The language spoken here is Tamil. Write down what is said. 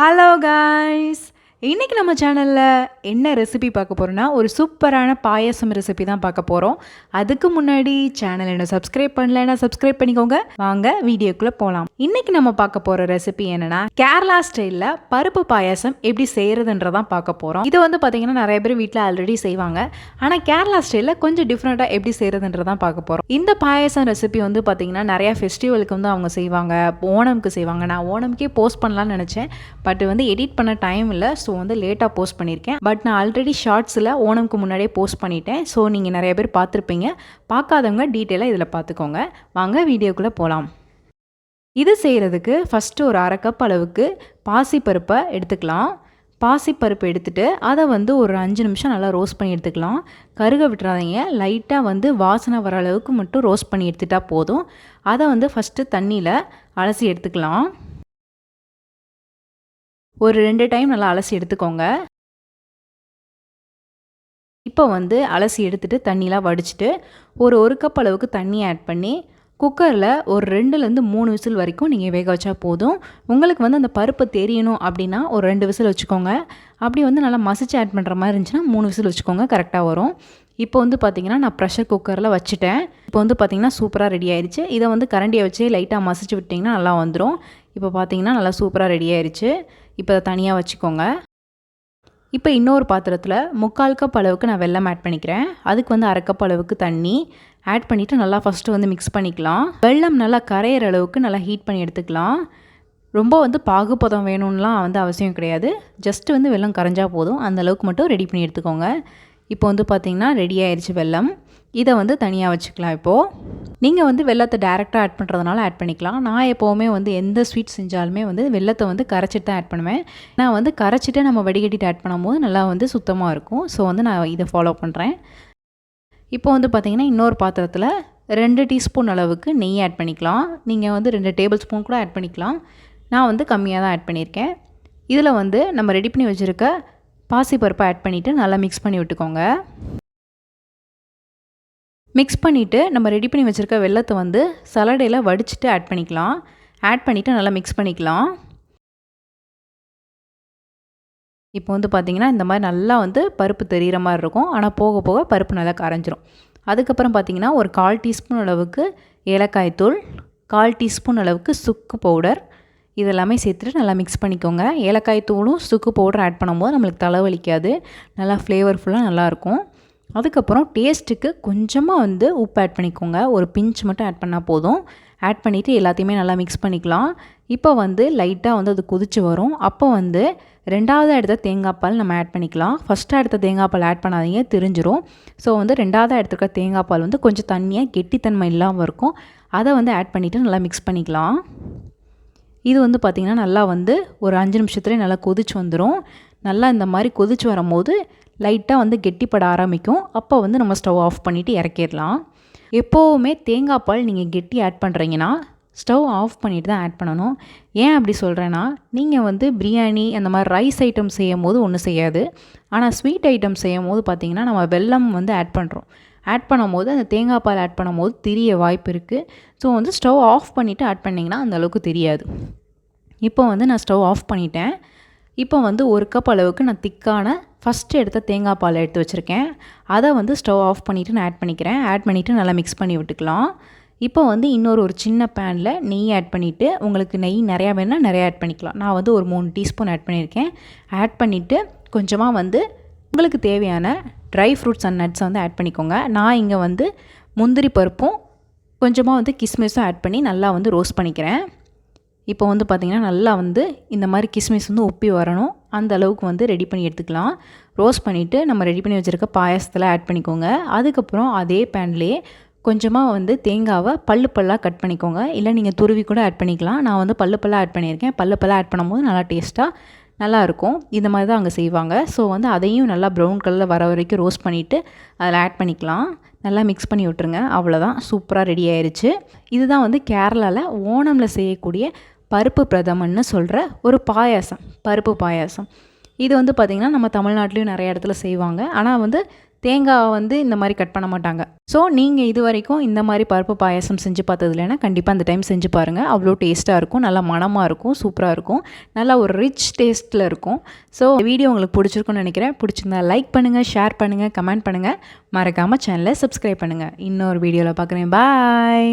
ஹலோ காய்ஸ், இன்றைக்கி நம்ம சேனலில் என்ன ரெசிபி பார்க்க போகிறோன்னா ஒரு சூப்பரான பாயசம் ரெசிபி தான் பார்க்க போகிறோம். அதுக்கு முன்னாடி சேனல் என்ன சப்ஸ்கிரைப் பண்ணலைன்னா சப்ஸ்கிரைப் பண்ணிக்கோங்க. வாங்க வீடியோக்குள்ளே போகலாம். இன்றைக்கி நம்ம பார்க்க போகிற ரெசிபி என்னென்னா கேரளா ஸ்டைலில் பருப்பு பாயசம் எப்படி செய்கிறதுன்றதான் பார்க்க போகிறோம். இது வந்து பார்த்திங்கன்னா நிறைய பேர் வீட்டில் ஆல்ரெடி செய்வாங்க. ஆனால் கேரளா ஸ்டைலில் கொஞ்சம் டிஃப்ரெண்ட்டாக எப்படி செய்கிறதுன்றதான் பார்க்க போகிறோம். இந்த பாயசம் ரெசிபி வந்து பார்த்திங்கன்னா நிறையா ஃபெஸ்டிவலுக்கு வந்து அவங்க செய்வாங்க, ஓணம்க்கு செய்வாங்க. நான் ஓணம்க்கே போஸ்ட் பண்ணலான்னு நினச்சேன், பட் வந்து எடிட் பண்ண டைம் இல்லை. ஸோ வந்து லேட்டாக போஸ்ட் பண்ணியிருக்கேன். பட் நான் ஆல்ரெடி ஷார்ட்ஸில் ஓணம்க்கு முன்னாடியே போஸ்ட் பண்ணிட்டேன். ஸோ நீங்கள் நிறைய பேர் பார்த்துருப்பீங்க. பார்க்காதவங்க டீட்டெயிலாக இதில் பார்த்துக்கோங்க. வாங்க வீடியோக்குள்ளே போகலாம். இது செய்கிறதுக்கு ஃபஸ்ட்டு ஒரு 1/2 கப் அளவுக்கு பாசிப்பருப்பை எடுத்துக்கலாம். பாசிப்பருப்பு எடுத்துகிட்டு அதை வந்து ஒரு 5 நிமிஷம் நல்லா ரோஸ்ட் பண்ணி எடுத்துக்கலாம். கருக விட்டுறாதீங்க, லைட்டாக வந்து வாசனை வர அளவுக்கு மட்டும் ரோஸ்ட் பண்ணி எடுத்துட்டால் போதும். அதை வந்து ஃபஸ்ட்டு தண்ணியில் அலசி எடுத்துக்கலாம். ஒரு 2 டைம் நல்லா அலசி எடுத்துக்கோங்க. இப்போ வந்து அலசி எடுத்துகிட்டு தண்ணிலாம் வடிச்சிட்டு ஒரு கப் அளவுக்கு தண்ணி ஆட் பண்ணி குக்கரில் ஒரு 2லேருந்து 3 விசில் வரைக்கும் நீங்கள் வேக வச்சா போதும். உங்களுக்கு வந்து அந்த பருப்பு தெரியணும் அப்படின்னா ஒரு 2 விசில் வச்சுக்கோங்க. அப்படி வந்து நல்லா மசிச்சு ஆட் பண்ணுற மாதிரி இருந்துச்சுன்னா 3 விசில் வச்சுக்கோங்க, கரெக்டாக வரும். இப்போ வந்து பார்த்திங்கன்னா நான் ப்ரெஷர் குக்கரில் வச்சுட்டேன். இப்போ வந்து பார்த்திங்கன்னா சூப்பராக ரெடி ஆயிடுச்சு. இதை வந்து கரண்டியை வச்சு லைட்டாக மசிச்சு விட்டிங்கன்னா நல்லா வந்துடும். இப்போ பார்த்திங்கன்னா நல்லா சூப்பராக ரெடி ஆயிடுச்சு. இப்போ அதை தனியாக வச்சுக்கோங்க. இப்போ இன்னொரு பாத்திரத்தில் 3/4 கப் அளவுக்கு நான் வெல்லம் ஆட் பண்ணிக்கிறேன். அதுக்கு வந்து 1/2 கப் அளவுக்கு தண்ணி ஆட் பண்ணிவிட்டு நல்லா ஃபஸ்ட்டு வந்து மிக்ஸ் பண்ணிக்கலாம். வெல்லம் நல்லா கரையிற அளவுக்கு நல்லா ஹீட் பண்ணி எடுத்துக்கலாம். ரொம்ப வந்து பாகுபதம் வேணும்லாம் வந்து அவசியம் கிடையாது. ஜஸ்ட்டு வந்து வெல்லம் கரைஞ்சா போதும். அந்த அளவுக்கு மட்டும் ரெடி பண்ணி எடுத்துக்கோங்க. இப்போ வந்து பார்த்திங்கன்னா ரெடி ஆயிடுச்சு வெல்லம். இதை வந்து தனியாக வச்சுக்கலாம். இப்போது நீங்கள் வந்து வெல்லத்தை டேரெக்டாக ஆட் பண்ணுறதுனால ஆட் பண்ணிக்கலாம். நான் எப்போவுமே வந்து எந்த ஸ்வீட் செஞ்சாலுமே வந்து வெல்லத்தை வந்து கரைச்சிட்டு தான் ஆட் பண்ணுவேன். நான் வந்து கரைச்சிட்டு நம்ம வடிகட்டிட்டு ஆட் பண்ணும்போது நல்லா வந்து சுத்தமாக இருக்கும். ஸோ வந்து நான் இதை ஃபாலோ பண்ணுறேன். இப்போ வந்து பார்த்திங்கன்னா இன்னொரு பாத்திரத்தில் 2 டீஸ்பூன் அளவுக்கு நெய் ஆட் பண்ணிக்கலாம். நீங்கள் வந்து 2 டேபிள் ஸ்பூன் கூட ஆட் பண்ணிக்கலாம். நான் வந்து கம்மியாக தான் ஆட் பண்ணியிருக்கேன். இதில் வந்து நம்ம ரெடி பண்ணி வச்சுருக்க பாசிப்பருப்பை ஆட் பண்ணிவிட்டு நல்லா மிக்ஸ் பண்ணி விட்டுக்கோங்க. மிக்ஸ் பண்ணிவிட்டு நம்ம ரெடி பண்ணி வச்சுருக்க வெல்லத்தை வந்து சலடையில் வடிச்சிட்டு ஆட் பண்ணிக்கலாம். ஆட் பண்ணிவிட்டு நல்லா மிக்ஸ் பண்ணிக்கலாம். இப்போ வந்து பார்த்திங்கன்னா இந்த மாதிரி நல்லா வந்து பருப்பு தெரிகிற மாதிரி இருக்கும். ஆனால் போக போக பருப்பு நல்லா கரைஞ்சிரும். அதுக்கப்புறம் பார்த்திங்கன்னா ஒரு 1/4 டீஸ்பூன் அளவுக்கு ஏலக்காய் தூள், 1/4 டீஸ்பூன் அளவுக்கு சுக்கு பவுடர், இதெல்லாமே சேர்த்துட்டு நல்லா மிக்ஸ் பண்ணிக்கோங்க. ஏலக்காய் தூளும் சுக்கு பவுடர் ஆட் பண்ணும்போது நம்மளுக்கு தலைவலிக்காது, நல்லா ஃப்ளேவர்ஃபுல்லாக நல்லாயிருக்கும். அதுக்கப்புறம் டேஸ்ட்டுக்கு கொஞ்சமாக வந்து உப்பு ஆட் பண்ணிக்கோங்க. ஒரு பிஞ்ச் மட்டும் ஆட் பண்ணால் போதும். ஆட் பண்ணிவிட்டு எல்லாத்தையுமே நல்லா மிக்ஸ் பண்ணிக்கலாம். இப்போ வந்து லைட்டாக வந்து அது கொதிச்சு வரும். அப்போ வந்து 2வது எடுத்த தேங்காய் பால் நம்ம ஆட் பண்ணிக்கலாம். ஃபஸ்ட்டாக எடுத்த தேங்காய் பால் ஆட் பண்ணாதீங்க, திரிஞ்சிரும். ஸோ வந்து 2வது எடுத்துருக்க தேங்காய் பால் வந்து கொஞ்சம் தண்ணியாக கெட்டித்தன்மை இல்லாமல் இருக்கும். அதை வந்து ஆட் பண்ணிவிட்டு நல்லா மிக்ஸ் பண்ணிக்கலாம். இது வந்து பார்த்திங்கன்னா நல்லா வந்து ஒரு 5 நிமிஷத்துலேயே நல்லா கொதிச்சு வந்துடும். நல்லா இந்த மாதிரி கொதிச்சு வரும்போது லைட்டாக வந்து கெட்டிப்பட ஆரம்பிக்கும். அப்போ வந்து நம்ம ஸ்டவ் ஆஃப் பண்ணிவிட்டு இறக்கிடலாம். எப்போவுமே தேங்காய் பால் நீங்கள் கெட்டி ஆட் பண்ணுறீங்கன்னா ஸ்டவ் ஆஃப் பண்ணிவிட்டு தான் ஆட் பண்ணணும். ஏன் அப்படி சொல்கிறேன்னா, நீங்கள் வந்து பிரியாணி அந்த மாதிரி ரைஸ் ஐட்டம் செய்யும் போது ஒன்றும் செய்யாது. ஆனால் ஸ்வீட் ஐட்டம் செய்யும் போது பார்த்திங்கன்னா நம்ம வெல்லம் வந்து ஆட் பண்ணுறோம். ஆட் பண்ணும்போது அந்த தேங்காய் பால் ஆட் பண்ணும்போது திரிய வாய்ப்பு இருக்குது. ஸோ வந்து ஸ்டவ் ஆஃப் பண்ணிவிட்டு ஆட் பண்ணிங்கன்னா அந்தளவுக்கு தெரியாது. இப்போ வந்து நான் ஸ்டவ் ஆஃப் பண்ணிட்டேன். இப்போ வந்து 1 கப் அளவுக்கு நான் திக்கான ஃபஸ்ட்டு எடுத்த தேங்காய் பால் எடுத்து வச்சுருக்கேன். அதை வந்து ஸ்டவ் ஆஃப் பண்ணிவிட்டு நான் ஆட் பண்ணிக்கிறேன். ஆட் பண்ணிவிட்டு நல்லா மிக்ஸ் பண்ணி விட்டுக்கலாம். இப்போ வந்து ஒரு சின்ன பேனில் நெய் ஆட் பண்ணிவிட்டு, உங்களுக்கு நெய் நிறையா வேணுன்னா நிறையா ஆட் பண்ணிக்கலாம். நான் வந்து ஒரு 3 டீஸ்பூன் ஆட் பண்ணியிருக்கேன். ஆட் பண்ணிவிட்டு கொஞ்சமாக வந்து உங்களுக்கு தேவையான ட்ரை ஃப்ரூட்ஸ் அண்ட் நட்ஸ் வந்து ஆட் பண்ணிக்கோங்க. நான் இங்கே வந்து முந்திரி பருப்பும் கொஞ்சமாக வந்து கிஸ்மிஸும் ஆட் பண்ணி நல்லா வந்து ரோஸ்ட் பண்ணிக்கிறேன். இப்போ வந்து பார்த்திங்கன்னா நல்லா வந்து இந்த மாதிரி கிஸ்மிஸ் வந்து உப்பி வரணும். அந்த அளவுக்கு வந்து ரெடி பண்ணி எடுத்துக்கலாம். ரோஸ்ட் பண்ணிவிட்டு நம்ம ரெடி பண்ணி வச்சுருக்க பாயசத்தில் ஆட் பண்ணிக்கோங்க. அதுக்கப்புறம் அதே பேன்லேயே கொஞ்சமாக வந்து தேங்காவை பல்லாக கட் பண்ணிக்கோங்க. இல்லை நீங்கள் துருவி கூட ஆட் பண்ணிக்கலாம். நான் வந்து பல்லாக ஆட் பண்ணியிருக்கேன். பல்லாக ஆட் பண்ணும்போது நல்லா டேஸ்ட்டாக நல்லாயிருக்கும். இந்த மாதிரி தான் அங்கே செய்வாங்க. ஸோ வந்து அதையும் நல்லா ப்ரௌன் கலரில் வர வரைக்கும் ரோஸ்ட் பண்ணிவிட்டு அதில் ஆட் பண்ணிக்கலாம். நல்லா மிக்ஸ் பண்ணி விட்டுருங்க. அவ்வளோதான், சூப்பராக ரெடி ஆயிடுச்சு. இதுதான் வந்து கேரளாவில் ஓணமில் செய்யக்கூடிய பருப்பு பிரதமன்னு சொல்கிற ஒரு பாயாசம், பருப்பு பாயாசம். இது வந்து பார்த்திங்கன்னா நம்ம தமிழ்நாட்டிலையும் நிறைய இடத்துல செய்வாங்க. ஆனால் வந்து தேங்காய் வந்து இந்த மாதிரி கட் பண்ண மாட்டாங்க. ஸோ நீங்கள் இது வரைக்கும் இந்த மாதிரி பருப்பு பாயாசம் செஞ்சு பார்த்தது இல்லைன்னா கண்டிப்பாக அந்த டைம் செஞ்சு பாருங்கள். அவ்வளோ டேஸ்ட்டாக இருக்கும், நல்லா மணமாக இருக்கும், சூப்பராக இருக்கும், நல்லா ஒரு ரிச் டேஸ்ட்டில் இருக்கும். ஸோ வீடியோ உங்களுக்கு பிடிச்சிருக்குன்னு நினைக்கிறேன். பிடிச்சிருந்தா லைக் பண்ணுங்கள், ஷேர் பண்ணுங்கள், கமெண்ட் பண்ணுங்கள், மறக்காமல் சேனலை சப்ஸ்கிரைப் பண்ணுங்கள். இன்னொரு வீடியோவில் பார்க்குறேன். பாய்.